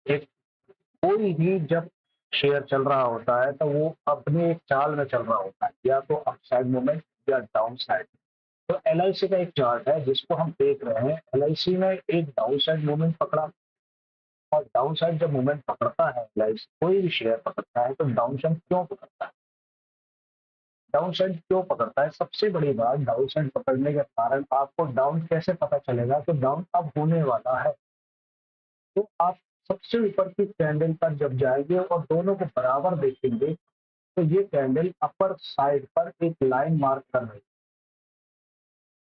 एक कोई भी जब शेयर चल रहा होता है तो वो अपने एक चाल में चल रहा होता है, या तो अपसाइड मूवमेंट या डाउन साइड। तो एलआईसी का एक चार्ट है जिसको हम देख रहे हैं। एलआईसी ने एक डाउन साइड मूवमेंट पकड़ा, और डाउन साइड जब मूवमेंट पकड़ता है एलआईसी कोई भी शेयर पकड़ता है तो डाउन साइड क्यों पकड़ता है? डाउन साइड क्यों पकड़ता है? सबसे बड़ी बात, डाउन साइड पकड़ने के कारण आपको डाउन कैसे पता चलेगा कि डाउन अब होने वाला है? तो आप सबसे ऊपर की कैंडल पर जब जाएंगे और दोनों को बराबर देखेंगे तो ये कैंडल अपर साइड पर एक लाइन मार्क कर रही है।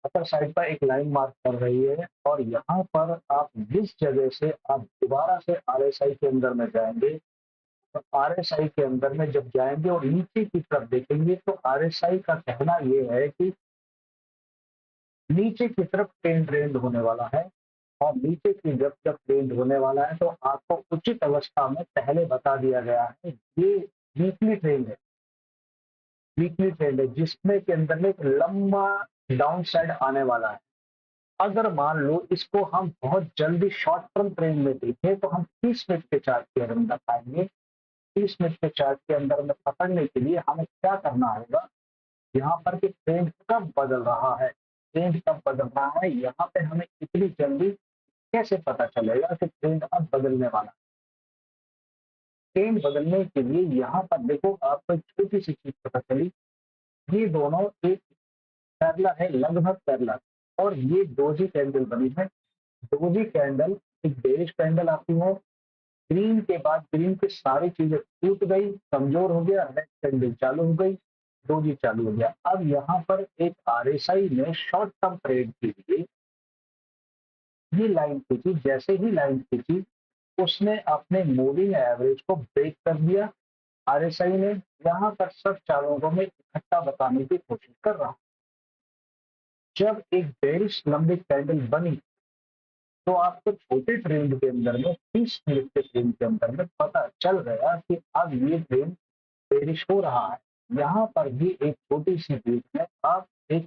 अपर साइड पर एक लाइन मार्क कर रही है, और यहाँ पर आप जिस जगह से आप दोबारा से आरएसआई के अंदर में जाएंगे, तो आरएसआई के अंदर में जब जाएंगे और नीचे की तरफ देखेंगे तो आरएसआई का कहना ये है कि नीचे की तरफ ट्रेंड होने वाला है। और नीचे की जब जब ट्रेंड होने वाला है तो आपको उचित अवस्था में पहले बता दिया गया है। ये वीकली ट्रेंड है, वीकली ट्रेंड है जिसमें के अंदर में एक लंबा डाउन साइड आने वाला है। अगर मान लो इसको हम बहुत जल्दी शॉर्ट टर्म ट्रेंड में देखें तो हम 30 मिनट के चार्ट के अंदर पाएंगे। 30 मिनट के चार्ट के अंदर में पकड़ने के लिए हमें क्या करना होगा, यहाँ पर कि ट्रेंड कब बदल रहा है, ट्रेंड कब बदल रहा है, यहाँ पे हमें इतनी जल्दी कैसे पता चलेगा कि ट्रेंड अब बदलने वाला है? ट्रेंड बदलने के लिए यहाँ पर देखो आपको एक छोटी सी चीज पता चली। ये दोनों एक पैरेलल है, लगभग पैरेलल, और ये डोजी कैंडल बनी है। डोजी कैंडल एक बेरिश कैंडल आती है। ग्रीन के बाद ग्रीन की सारी चीजें टूट गई, कमजोर हो गया, रेड कैंडल चालू हो गई, डोजी चालू हो गया। अब यहाँ पर एक आरएसआई ने शॉर्ट टर्म ट्रेड के लिए ये लाइन खींची। जैसे ही लाइन खींची उसने अपने मूविंग एवरेज को ब्रेक कर दिया। आरएसआई ने यहाँ पर सब चालों को मैं इकट्ठा बताने की कोशिश कर रहा हूँ। जब एक बेरिश लंबी कैंडल बनी तो आपको छोटे ट्रेंड के अंदर में 30 मिनट के ट्रेंड के अंदर में पता चल गया कि अब ये ट्रेंड बेरिश हो रहा है। यहाँ पर भी एक छोटी सी बीच में आप एक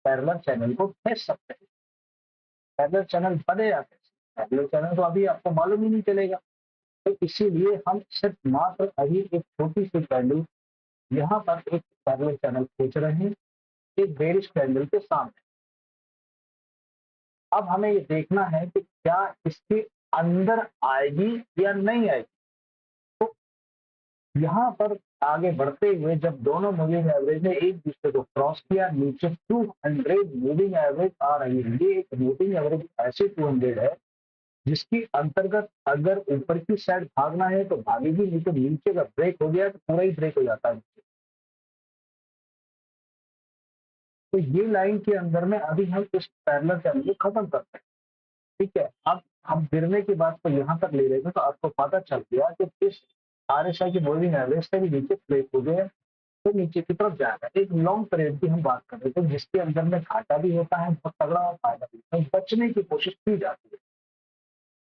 पैरेलल चैनल को खींच सकते हैं। पैरेलल चैनल बनेगा कैसे? पैरेलल चैनल तो अभी आपको मालूम ही नहीं चलेगा। तो इसीलिए हम सिर्फ मात्र अभी एक छोटी सी कैंडल यहाँ पर एक पैरेलल चैनल खींच रहे हैं एक बेरिश कैंडल के सामने। अब हमें ये देखना है कि क्या इसके अंदर आएगी या नहीं आएगी। तो यहाँ पर आगे बढ़ते हुए जब दोनों मूविंग एवरेज ने एक दूसरे को क्रॉस किया, नीचे 200 मूविंग एवरेज आ रही है। ये एक मूविंग एवरेज ऐसे 200 है जिसकी अंतर्गत अगर ऊपर की साइड भागना है तो भागेगी, नहीं तो नीचे का ब्रेक हो गया तो पूरा ही ब्रेक हो जाता है। तो ये लाइन के अंदर में अभी हम इस पैरेलल चैनल को खत्म करते हैं। ठीक है, अब हम गिरने की बात को यहाँ तक ले रहे थे तो आपको पता चल गया कि इस आरएसआई की मूविंग एवरेज से भी नीचे ब्रेक हो गया, तो नीचे की तरफ जाएगा। एक लॉन्ग पीरियड की हम बात कर रहे थे जिसके अंदर में घाटा भी होता है बहुत तगड़ा, और फायदा भी होता है, बचने की कोशिश की जाती है।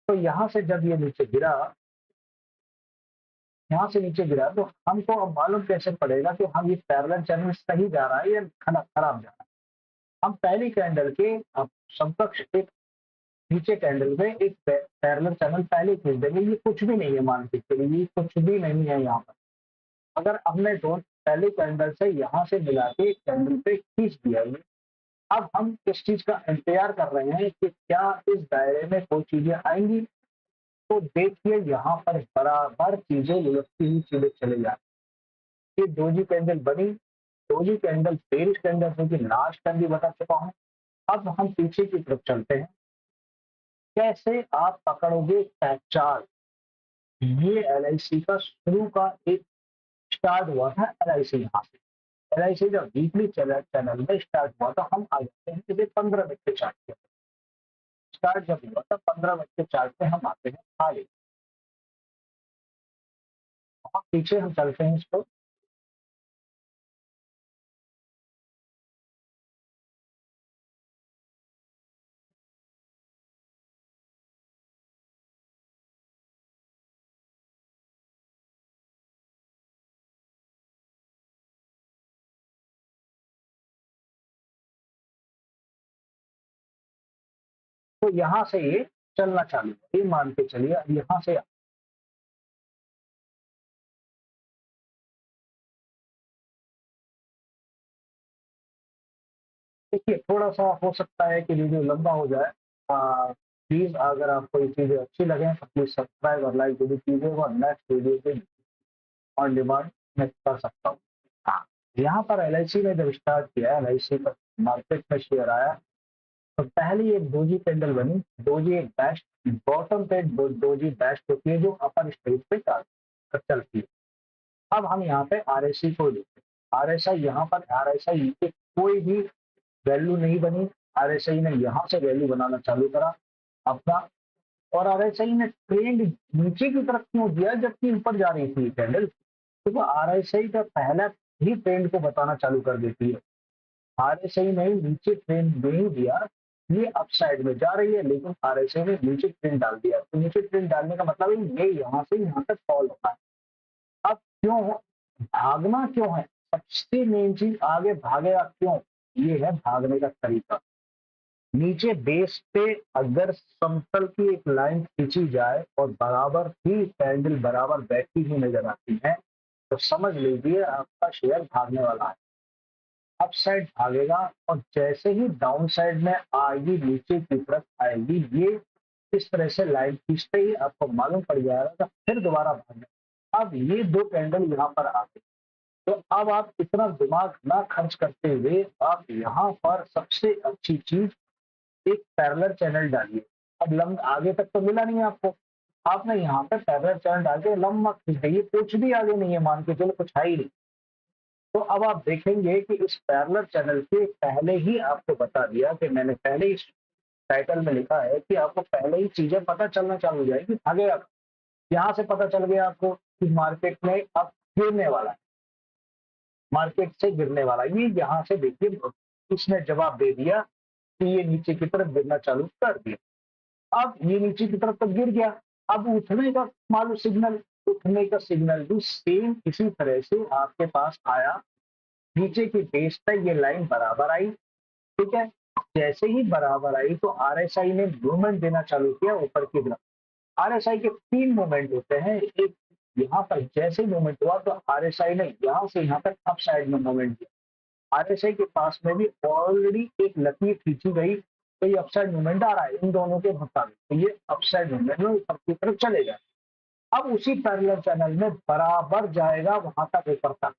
तो यहाँ से जब ये नीचे गिरा, यहाँ से नीचे गिरा, तो हमको अब मालूम कैसे पड़ेगा कि हम ये पैरेलल चैनल सही जा रहा है या खराब जा रहा है? हम पहली कैंडल के अब समकक्ष एक नीचे कैंडल में एक पैरेलल चैनल पहले खींच देंगे। ये कुछ भी नहीं है, मान के चलिए ये कुछ भी नहीं है यहाँ पर। अगर हमने दोनों पहले कैंडल से यहाँ से मिला के कैंडल पे खींच दिया ये, अब हम इस चीज का इंतजार कर रहे हैं कि क्या इस दायरे में कोई चीजें आएंगी। तो देखिए यहाँ पर बराबर चीजें लुढ़कती हुई चीजें चले जाती है। ये डोजी कैंडल बनी, डोजी कैंडल बेरिश कैंडल होगी, लास्ट टाइम भी बता चुका हूँ। अब हम पीछे की तरफ चलते हैं। कैसे आप पकड़ोगे चार्ट? ये एलआईसी का शुरू का एक स्टार्ट हुआ था। एलआईसी यहाँ से एलआईसी जब वीकली चैनल में स्टार्ट हुआ तो हम आ जाते हैं सीधे 15 मिनट के चार्ट पे। स्टार्ट जब हुआ था 15 मिनट के चार्ट पे हम आते हैं आगे, और पीछे हम चलते हैं इसको। तो यहाँ से ये चलना चालू हुआ। ये मान के चलिए अब यहाँ से देखिए, थोड़ा-सा हो सकता है कि वीडियो लंबा हो जाए। प्लीज़ अगर आपको ये चीज़ें अच्छी लगें तो प्लीज़ सब्सक्राइब और लाइक ज़रूर कीजिएगा और नेक्स्ट वीडियो पे ऑन डिमांड मैं कर सकता हूँ। हाँ, यहाँ पर एलआईसी ने जब स्टार्ट किया, एलआईसी का मार्केट में शेयर आया, तो पहली एक डोजी कैंडल बनी। डोजी एक बेस्ट बॉटम पे डोजी बेस्ट होती है जो अपर स्टेज पे चलती है। अब हम यहाँ पे आरएसआई को देखते हैं। आरएसआई यहाँ पर आरएसआई की कोई भी वैल्यू नहीं बनी। आरएसआई ने यहाँ से वैल्यू बनाना चालू करा अपना, और आरएसआई ने ट्रेंड नीचे की तरफ क्यों दिया जबकि ऊपर जा रही थी कैंडल? क्योंकि आरएसआई का पहला ही ट्रेंड को बताना चालू कर देती है। आरएसआई ने नीचे ट्रेंड नहीं दिया, ये अपसाइड में जा रही है, लेकिन आरएसआई ने नीचे ट्रेंड डाल दिया। तो नीचे ट्रेंड डालने का मतलब है ये यहाँ से यहाँ तक फॉल होता है। अब क्यों भागना क्यों है? सबसे मेन चीज, आगे भागेगा क्यों? ये है भागने का तरीका। नीचे बेस पे अगर समतल की एक लाइन खींची जाए और बराबर ही कैंडल बराबर बैठी हुई नजर आती है, तो समझ लीजिए आपका शेयर भागने वाला है। अप साइड भागेगा और जैसे ही डाउन साइड में आएगी, नीचे की तरफ आएगी, ये इस तरह से लाइन खींचते ही आपको मालूम पड़ जाएगा कि फिर दोबारा भागना। अब ये दो कैंडल यहाँ पर आ गई, तो अब आप इतना दिमाग ना खर्च करते हुए आप यहाँ पर सबसे अच्छी चीज एक पैरेलल चैनल डालिए। अब लंब आगे तक तो मिला नहीं है आपको, आपने यहाँ पे पैरेलल चैनल डाल के लंबा खींच दिया, कुछ भी आगे नहीं है, मान के चलो कुछ है ही नहीं। तो अब आप देखेंगे कि इस पैरेलल चैनल के पहले ही आपको बता दिया कि मैंने पहले ही टाइटल में लिखा है कि आपको पहले ही चीजें पता चलना चालू हो जाएगी आगे। यहाँ से पता चल गया आपको कि मार्केट में अब गिरने वाला है, मार्केट से गिरने वाला है। ये यहाँ से देखिए, इसने जवाब दे दिया कि ये नीचे की तरफ गिरना चालू कर दिया। अब ये नीचे की तरफ तो गिर गया, अब उठने का मालूम सिग्नल, उठने का सिग्नल भी सेम इसी तरह से आपके पास आया। नीचे की बेस पे ये लाइन बराबर आई, ठीक है। जैसे ही बराबर आई तो आरएसआई ने मूवमेंट देना चालू किया ऊपर की तरफ। आरएसआई के 3 मूवमेंट होते हैं। एक यहाँ पर जैसे ही मूवमेंट हुआ तो आरएसआई ने यहाँ से यहाँ तक अप साइड में मूवमेंट दिया। आरएसआई के पास में भी ऑलरेडी एक लकीर खींची गई, तो ये अपसाइड मूवमेंट आ रहा है इन दोनों के मुताबिक, तो ये अपसाइड मूवमेंट में ऊपर की तरफ चलेगा। अब उसी पैरेलल चैनल में बराबर जाएगा वहां तक ऊपर तक,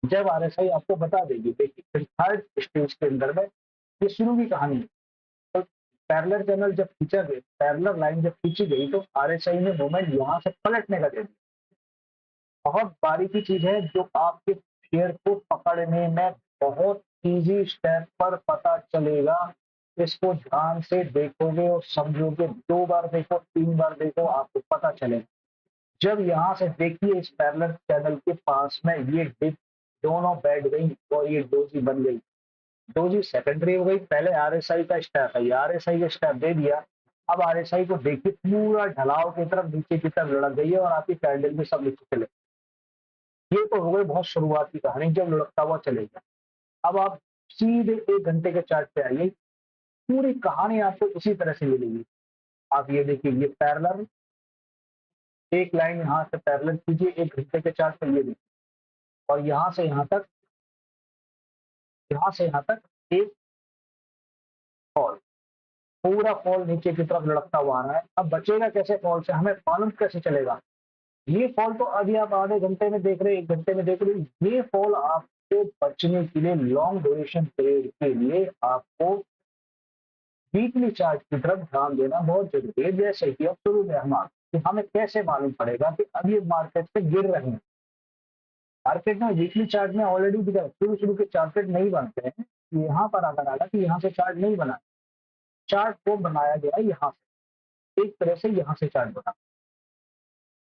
जब आरएसआई आपको बता देगी। देखिए फिर थर्ड स्टेज के अंदर में ये शुरू की कहानी है। तो पैरेलल चैनल जब खींचा गया, पैरेलल लाइन जब खींची गई तो आरएसआई ने मूवमेंट यहाँ से पलटने का दे दिया। बहुत बारीकी चीज है जो आपके शेयर को पकड़ने में बहुत इजी स्टेप पर पता चलेगा। इसको ध्यान से देखोगे और समझोगे, 2 बार देखो, 3 बार देखो, आपको पता चलेगा। जब यहाँ से देखिए इस पैरेलल चैनल के पास में ये डिप दोनों बैठ गई और ये डोजी बन गई। डोजी सेकेंडरी हो गई, पहले आरएसआई का स्टेप है, आरएसआई का स्टेप दे दिया। अब आरएसआई को देखिए पूरा ढलाव की तरफ नीचे की तरफ लुढ़क गई है और आपकी कैंडल भी सब नीचे चले। ये तो हो गई बहुत शुरुआत की कहानी, जब लुढ़कता हुआ चलेगा। अब आप सीधे 1 घंटे के चार्ट पे आइए, पूरी कहानी आपको इसी तरह से मिलेगी। आप ये देखिए, ये पैरेलल एक लाइन यहाँ से पैरेलल कीजिए 1 घंटे के चार्ट पे, ये देखिए, और यहाँ से यहाँ तक एक फॉल, पूरा फॉल नीचे की तरफ लुढ़कता हुआ आ रहा है। अब बचेगा कैसे फॉल से, हमें मालूम कैसे चलेगा? ये फॉल तो अभी आप आधे घंटे में देख रहे हैं, 1 घंटे में देख रहे हैं। ये फॉल आपको बचने के लिए, लॉन्ग ड्यूरेशन ट्रेड के लिए आपको वीकली चार्ट की तरफ ध्यान देना बहुत जरूरी है। जैसे कि अब शुरू में हमें कैसे मालूम पड़ेगा कि अब ये मार्केट से गिर रहे हैं? मार्केट में वीकली चार्ट में ऑलरेडी दिखा, शुरू शुरू के चार्टेड नहीं बनते हैं। यहाँ पर अगर आया कि यहाँ से चार्ट नहीं बना, चार्ट को बनाया गया है यहाँ से, एक तरह से यहाँ से चार्ट बना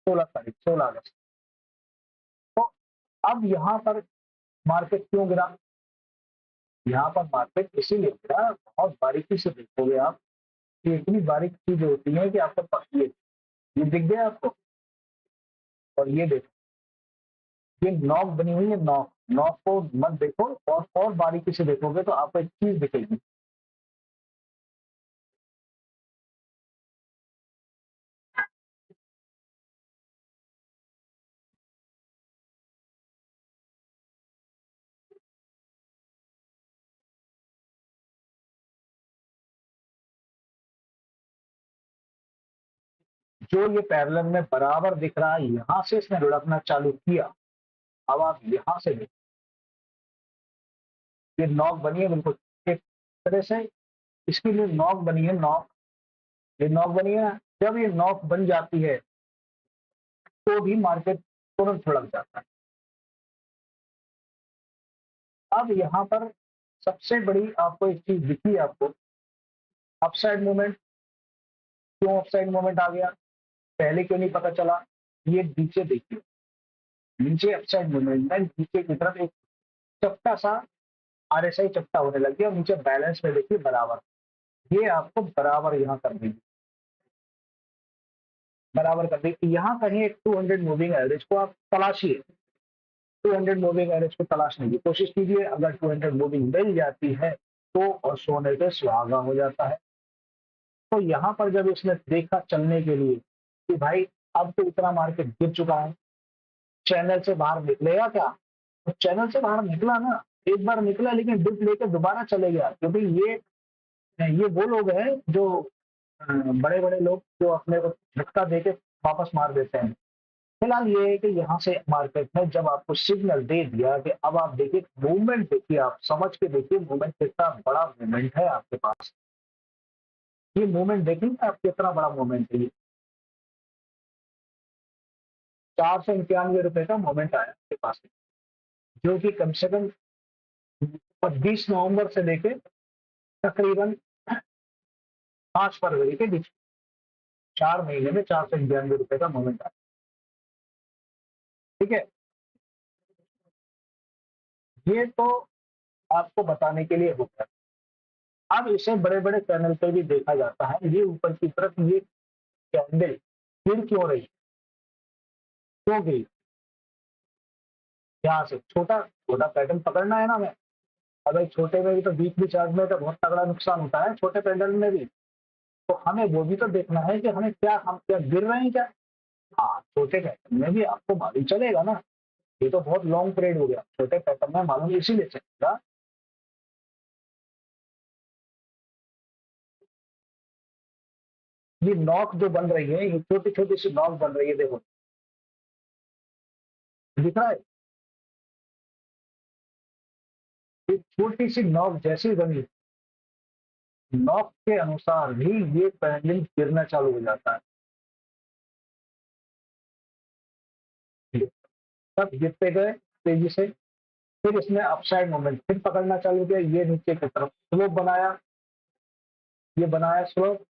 16 तारीख, 16 अगस्त। तो अब यहाँ पर मार्केट क्यों गिरा? यहाँ पर मार्केट इसीलिए गिरा, बहुत बारीकी से देखोगे आप कि इतनी बारीक चीज होती है कि आपको ये दिख गया आपको। और ये देखो, ये नॉक बनी हुई है, नॉक, नॉक को मत देखो, और बारीकी से देखोगे तो आपको एक चीज दिखेगी। जो ये पैरेलल में बराबर दिख रहा है, यहाँ से इसने लुढ़कना चालू किया। अब आप यहाँ से देखिए, ये नॉक बनी है बिल्कुल एक तरह से, इसके लिए नॉक बनी है, नॉक, ये नॉक बनी है। जब ये नॉक बन जाती है तो भी मार्केट तुरंत लुढ़क जाता है। अब यहाँ पर सबसे बड़ी आपको एक चीज दिखी आपको, अपसाइड मूवमेंट। क्यों अपसाइड मूवमेंट आ गया, पहले क्यों नहीं पता चला? ये नीचे देखिए, नीचे अपसाइड मूवमेंट है, नीचे की तरफ एक चपटा सा आरएसआई चपटा होने लग गया, नीचे बैलेंस में देखिए बराबर, ये आपको बराबर यहाँ कर देगी, बराबर कर देगी। यहाँ कहीं एक 200 मूविंग एवरेज को आप तलाशिए, 200 मूविंग एवरेज को तलाशने की कोशिश कीजिए। अगर 200 मूविंग मिल जाती है तो और सोने पे सुहागा हो जाता है। तो यहाँ पर जब इसने देखा चलने के लिए कि भाई अब तो इतना मार्केट गिर चुका है, चैनल से बाहर निकलेगा क्या? तो चैनल से बाहर निकला ना, एक बार निकला लेकिन डिप लेके दोबारा चले गया, क्योंकि ये वो लोग हैं जो बड़े बड़े लोग जो अपने को झटका देके वापस मार देते हैं। फिलहाल ये है कि यहाँ से मार्केट में जब आपको सिग्नल दे दिया कि अब आप देखिए मूवमेंट, देखिए आप समझ के देखिए मूवमेंट कितना बड़ा मूवमेंट है आपके पास, ये मूवमेंट देखेंगे आप कितना बड़ा मूवमेंट है। ये 491 रुपए का मूवमेंट आया आपके पास, जो कि कम से कम 20 नवंबर से लेके तकरीबन 5 फरवरी के बीच 4 महीने में 491 रुपए का मूवमेंट आया। ठीक है, ये तो आपको बताने के लिए होता है। अब इसे बड़े बड़े चैनल पे भी देखा जाता है, ये ऊपर की तरफ ये कैंडल गिर क्यों रही, क्यों गई? यहाँ से छोटा छोटा पैटर्न पकड़ना है ना हमें। अगर छोटे में भी तो वीकली चार्ट में तो बहुत तगड़ा नुकसान होता है, छोटे पैटर्न में भी। तो हमें वो भी तो देखना है कि हमें क्या, हम क्या गिर रहे हैं क्या? हाँ, छोटे पैटर्न में भी आपको मालूम चलेगा ना, ये तो बहुत लॉन्ग पीरियड हो गया, छोटे पैटर्न में मालूम इसीलिए चलेगा। ये नॉक जो बन रही है, ये छोटी छोटी सी नॉक बन रही है, देखो दिख रहा है, ये छोटी सी नॉक जैसी बनी, नॉक के अनुसार भी ये पैंडल गिरना चालू हो जाता है। तब गिरते गए तेजी से, फिर इसने अपसाइड मोमेंट फिर पकड़ना चालू किया, ये नीचे की तरफ स्लोप बनाया, ये बनाया स्लोप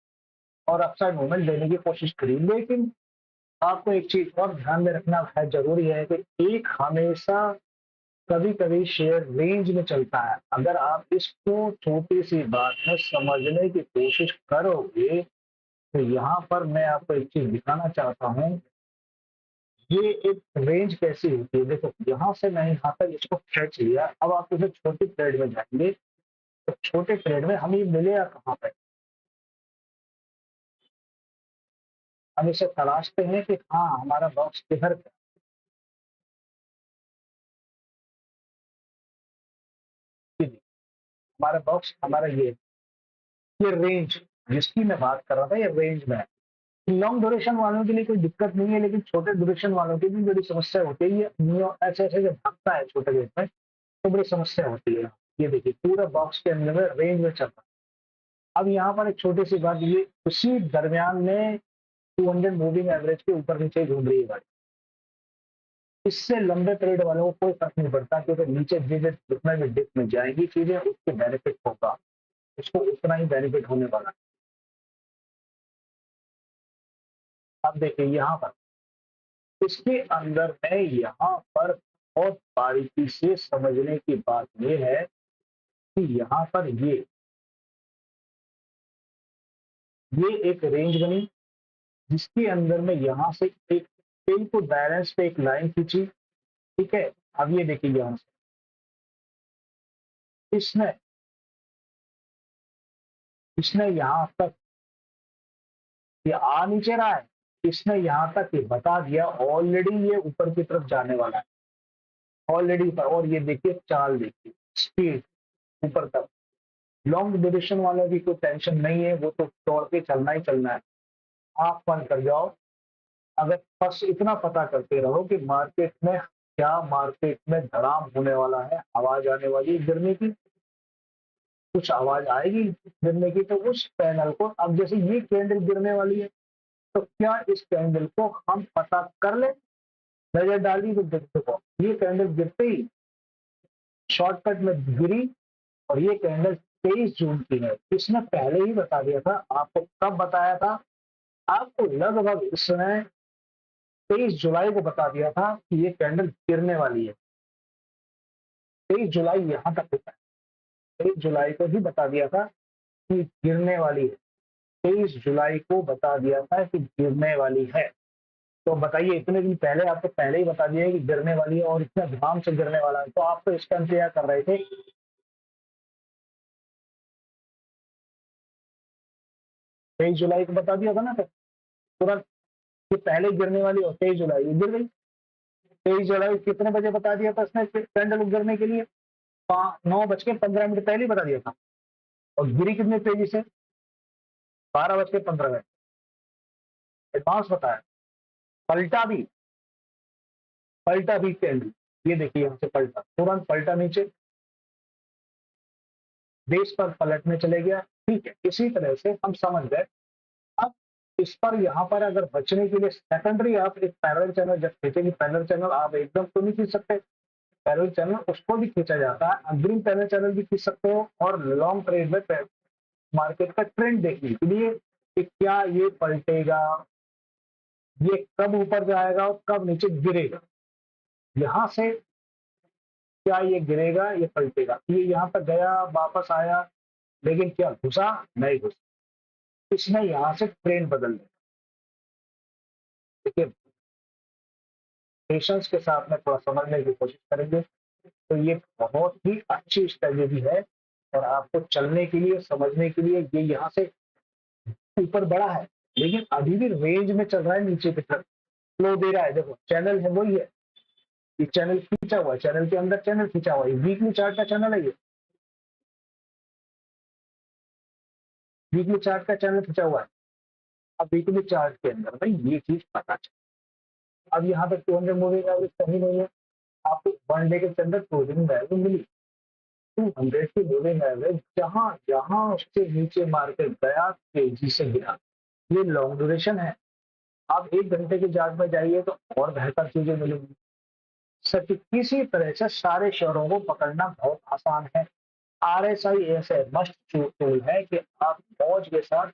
और अपसाइड मोमेंट देने की कोशिश करी। लेकिन आपको एक चीज और ध्यान में रखना है, जरूरी है कि एक हमेशा कभी कभी शेयर रेंज में चलता है। अगर आप इसको छोटी सी बात में समझने की कोशिश करोगे तो यहाँ पर मैं आपको एक चीज दिखाना चाहता हूँ, ये एक रेंज कैसी होती है। देखो यहाँ से मैं यहाँ तक इसको खींच लिया, अब आप इसे छोटी ट्रेड में जाएंगे तो छोटे ट्रेड में हमें मिलेगा कहाँ पे? हम इसे तलाशते हैं कि हाँ हमारा बॉक्स किधर पे है। हमारा बॉक्स हमारा ये रेंज जिसकी मैं बात कर रहा था, ये रेंज में है। लॉन्ग ड्यूरेशन वालों के लिए कोई दिक्कत नहीं है, लेकिन छोटे ड्यूरेशन वालों की भी बड़ी समस्या होती है। ये ऐसे ऐसे जब भागता है छोटे रेट में तो बड़ी समस्या होती है। ये देखिए पूरा बॉक्स के अंदर में रेंज में चल रहा है। अब यहाँ पर एक छोटी सी बात, ये उसी दरमियान में 200 मूविंग एवरेज के ऊपर नीचे घूम रही है गाड़ी। इससे लंबे पीरियड वालों को कोई फर्क नहीं पड़ता, क्योंकि नीचे जितने जितना भी डिप में जाएंगी चीजें उसके बेनिफिट होगा, उसको उतना ही बेनिफिट होने वाला है। अब देखिए यहाँ पर इसके अंदर में यहाँ पर बहुत बारीकी से समझने की बात ये है कि यहाँ पर ये एक रेंज बनी, जिसके अंदर में यहाँ से एक पेन को बैलेंस पे एक लाइन खींची। ठीक है, अब ये देखिए यहाँ से इसने इसने यहाँ तक ये आ नीचे रहा है, इसने यहाँ तक ये बता दिया ऑलरेडी ये ऊपर की तरफ जाने वाला है ऑलरेडी पर। और ये देखिए चाल देखिए, स्पीड ऊपर तक। लॉन्ग ड्यूरेशन वालों की कोई टेंशन नहीं है, वो तो दौड़ के चलना ही चलना है। आप बंद कर जाओ, अगर बस इतना पता करते रहो कि मार्केट में धड़ाम होने वाला है, आवाज आने वाली है गिरने की, कुछ आवाज आएगी गिरने की, तो उस कैंडल को, अब जैसे ये कैंडल गिरने वाली है, तो क्या इस कैंडल को हम पता कर लें, नजर डाली तो देखो ये कैंडल गिरते ही शॉर्टकट में गिरी, और ये कैंडल 23 जून की है। इसने पहले ही बता दिया था आपको। कब बताया था आपको? लगभग इसने 23 जुलाई को बता दिया था कि ये कैंडल गिरने वाली है। 23 जुलाई यहाँ तक होता है, 23 जुलाई को ही बता दिया था कि गिरने वाली है। 23 जुलाई को बता दिया था कि गिरने वाली है। तो बताइए, इतने दिन पहले आपको पहले ही बता दिया है कि गिरने वाली है और इतना धूम से गिरने वाला है, तो आप तो इसका इंतजार कर रहे थे। 23 जुलाई को बता दिया था ना, तो तुरंत ये पहले गिरने वाली, और 23 जुलाई ये गिर गई। 23 जुलाई कितने बजे बता दिया था इसने कैंडल गिरने के लिए? 9:15 पहले ही बता दिया था। और गिरी कितनी तेजी से? 12:15। एडवांस बताया। पलटा भी, पलटा भी कैंडल। ये देखिए यहाँ से पलटा, तुरंत पलटा नीचे, बेस पर पलटने चले गया। ठीक है, इसी तरह से हम समझ गए। अब इस पर यहाँ पर अगर बचने के लिए सेकेंडरी आप एक पैरेलल चैनल जब खींचेंगे, पैरेलल चैनल आप एकदम तो नहीं खींच सकते, पैरेलल चैनल उसको भी खींचा जाता है, अग्रिम पैरेलल चैनल भी खींच सकते हो, और लॉन्ग ट्रेड में मार्केट का ट्रेंड देखने के लिए कि क्या ये पलटेगा, ये कब ऊपर जाएगा और कब नीचे गिरेगा। यहाँ से क्या ये गिरेगा, ये पलटेगा, ये यहाँ पर गया वापस आया, लेकिन क्या घुसा? नहीं घुसा। इसने यहाँ से ट्रेंड बदल दिया। देखिए, पेशेंस के साथ में थोड़ा समझने की कोशिश करेंगे तो ये बहुत ही अच्छी स्ट्रेटेजी है, और आपको चलने के लिए, समझने के लिए, ये यहाँ से ऊपर बढ़ा है लेकिन अभी भी रेंज में चल रहा है, नीचे की तरफ फ्लो दे रहा है। देखो चैनल है वही है, ये चैनल खींचा हुआ है, चैनल के अंदर चैनल खींचा हुआ है, वीकली चार्ट का चैनल है ये, वीकली चार्ट का चैनल खींचा हुआ है। अब वीकली चार्ट के अंदर भाई ये चीज पता चले। अब यहाँ पे 200 मूविंग एवरेज कहीं नहीं है, आपको वन डे के अंदर क्लोजिंग वैल्यू मिली 200 की मूविंग एवरेज, जहां जहां उसके नीचे मार्केट गया तेजी से गिरा। ये लॉन्ग ड्यूरेशन है। आप 1 घंटे की चार्ट में जाइए तो और बेहतर चीजें मिलेंगी। सच किसी तरह से सारे शेयरों को पकड़ना बहुत आसान है। आरएसआई ऐसे मस्ट टूल है कि आप मौज के साथ